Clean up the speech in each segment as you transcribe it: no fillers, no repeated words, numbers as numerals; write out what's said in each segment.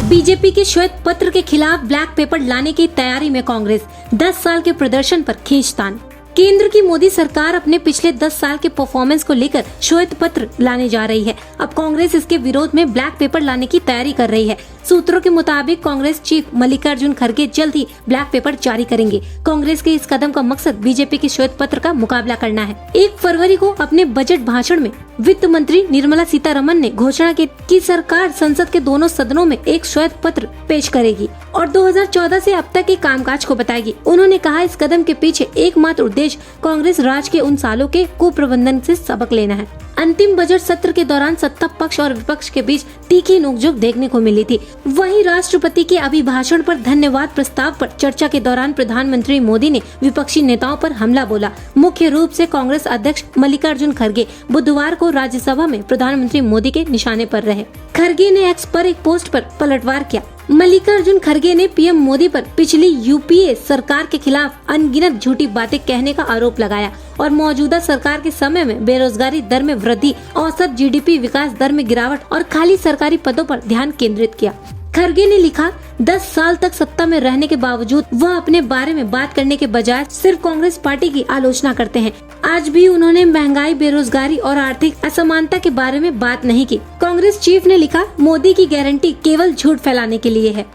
BJP के श्वेत पत्र के खिलाफ ब्लैक पेपर लाने की तैयारी में कांग्रेस, 10 साल के प्रदर्शन पर खींचतान। केंद्र की मोदी सरकार अपने पिछले 10 साल के परफॉर्मेंस को लेकर श्वेत पत्र लाने जा रही है। अब कांग्रेस इसके विरोध में ब्लैक पेपर लाने की तैयारी कर रही है। सूत्रों के मुताबिक कांग्रेस चीफ मल्लिकार्जुन खड़गे जल्द ही ब्लैक पेपर जारी करेंगे। कांग्रेस के इस कदम का मकसद बीजेपी के श्वेत पत्र का मुकाबला करना है। 1 फरवरी को अपने बजट भाषण में वित्त मंत्री निर्मला सीतारमण ने घोषणा की कि सरकार संसद के दोनों सदनों में एक श्वेत पत्र पेश करेगी और 2014 से अब तक के कामकाज को बताएगी। उन्होंने कहा, इस कदम के पीछे एकमात्र उद्देश्य कांग्रेस राज के उन सालों के कुप्रबंधन से सबक लेना है। अंतिम बजट सत्र के दौरान सत्ता पक्ष और विपक्ष के बीच तीखी नोकझोंक देखने को मिली थी। वहीं राष्ट्रपति के अभिभाषण पर धन्यवाद प्रस्ताव पर चर्चा के दौरान प्रधानमंत्री मोदी ने विपक्षी नेताओं पर हमला बोला। मुख्य रूप से कांग्रेस अध्यक्ष मल्लिकार्जुन खड़गे बुधवार को राज्यसभा में प्रधानमंत्री मोदी के निशाने पर रहे। खड़गे ने एक्स पर एक पोस्ट पर पलटवार किया। मल्लिकार्जुन खड़गे ने पीएम मोदी पर पिछली यूपीए सरकार के खिलाफ अनगिनत झूठी बातें कहने का आरोप लगाया और मौजूदा सरकार के समय में बेरोजगारी दर में वृद्धि, औसत जीडीपी विकास दर में गिरावट और खाली सरकारी पदों पर ध्यान केंद्रित किया। खड़गे ने लिखा, 10 साल तक सत्ता में रहने के बावजूद वह अपने बारे में बात करने के बजाय सिर्फ कांग्रेस पार्टी की आलोचना करते हैं। आज भी उन्होंने महंगाई, बेरोजगारी और आर्थिक असमानता के बारे में बात नहीं की। कांग्रेस चीफ ने लिखा, मोदी की गारंटी केवल झूठ फैलाने के लिए है।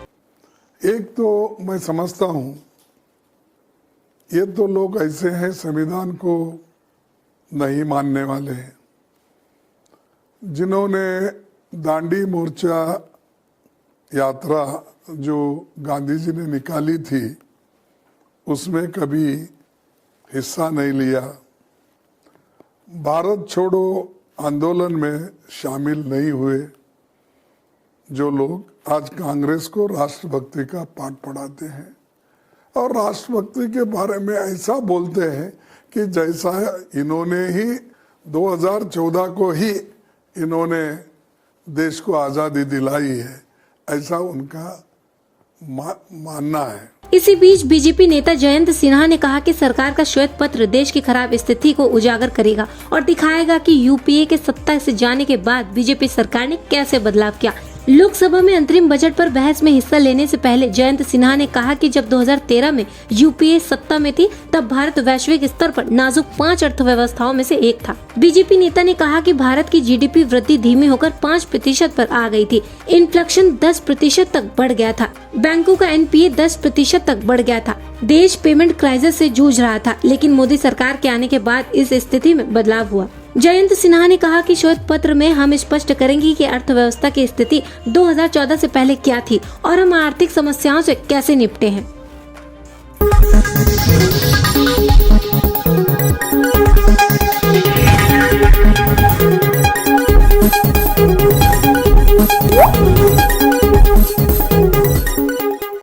एक तो मैं समझता हूँ ये तो लोग ऐसे हैं संविधान को नहीं मानने वाले हैं, जिन्होंने दांडी मोर्चा यात्रा जो गांधी जी ने निकाली थी उसमें कभी हिस्सा नहीं लिया, भारत छोड़ो आंदोलन में शामिल नहीं हुए, जो लोग आज कांग्रेस को राष्ट्रभक्ति का पाठ पढ़ाते हैं और राष्ट्रभक्ति के बारे में ऐसा बोलते हैं कि जैसा इन्होंने ही 2014 को ही इन्होंने देश को आज़ादी दिलाई है, ऐसा उनका मानना है। इसी बीच बीजेपी नेता जयंत सिन्हा ने कहा कि सरकार का श्वेत पत्र देश की खराब स्थिति को उजागर करेगा और दिखाएगा कि यूपीए के सत्ता से जाने के बाद बीजेपी सरकार ने कैसे बदलाव किया। लोकसभा में अंतरिम बजट पर बहस में हिस्सा लेने से पहले जयंत सिन्हा ने कहा कि जब 2013 में यूपीए सत्ता में थी तब भारत वैश्विक स्तर पर नाजुक 5 अर्थव्यवस्थाओं में से एक था। बीजेपी नेता ने कहा कि भारत की जीडीपी वृद्धि धीमी होकर 5% पर आ गई थी। इन्फ्लेशन 10% तक बढ़ गया था। बैंकों का एनपीए 10% तक बढ़ गया था। देश पेमेंट क्राइसिस से जूझ रहा था, लेकिन मोदी सरकार के आने के बाद इस स्थिति में बदलाव हुआ। जयंत सिन्हा ने कहा कि श्वेत पत्र में हम स्पष्ट करेंगे कि अर्थव्यवस्था की स्थिति 2014 से पहले क्या थी और हम आर्थिक समस्याओं से कैसे निपटे हैं।